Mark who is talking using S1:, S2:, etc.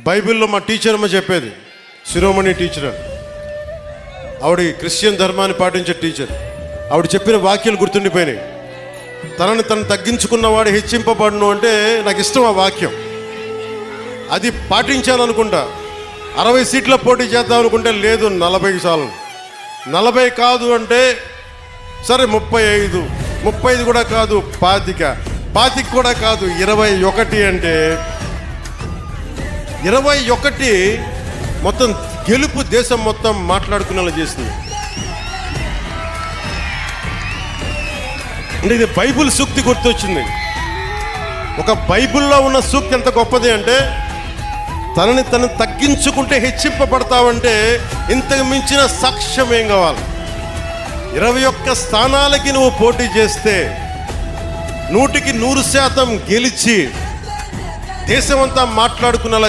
S1: బైబిల్లో మా టీచర్ అమ్మ చెప్పేది, శిరోమణి టీచర్, ఆవిడ క్రిస్టియన్ ధర్మాన్ని పాటించే టీచర్. ఆవిడ చెప్పిన వాక్యాలు గుర్తుండిపోయినాయి. తనని తను తగ్గించుకున్నవాడు హెచ్చింపబడును అంటే నాకు ఇష్టం ఆ వాక్యం. అది పాటించాలనుకుంటా. 60 సీట్ల పోటీ చేద్దాం అనుకుంటే లేదు 40 చాలు. 40 కాదు అంటే సరే 35, 35 కూడా కాదు 25 కూడా కాదు 21 అంటే 21 మొత్తం గెలుపు దేశం మొత్తం మాట్లాడుకునేలా చేసింది. అంటే ఇది బైబిల్ సూక్తి గుర్తొచ్చింది. ఒక బైబిల్లో ఉన్న సూక్తి ఎంత గొప్పది అంటే, తనని తను తగ్గించుకుంటే హెచ్చింపబడతావంటే ఇంతకు మించిన సాక్ష్యం ఏం కావాలి? 21 స్థానాలకి నువ్వు పోటీ చేస్తే 100% గెలిచి దేశమంతా మాట్లాడుకునేలా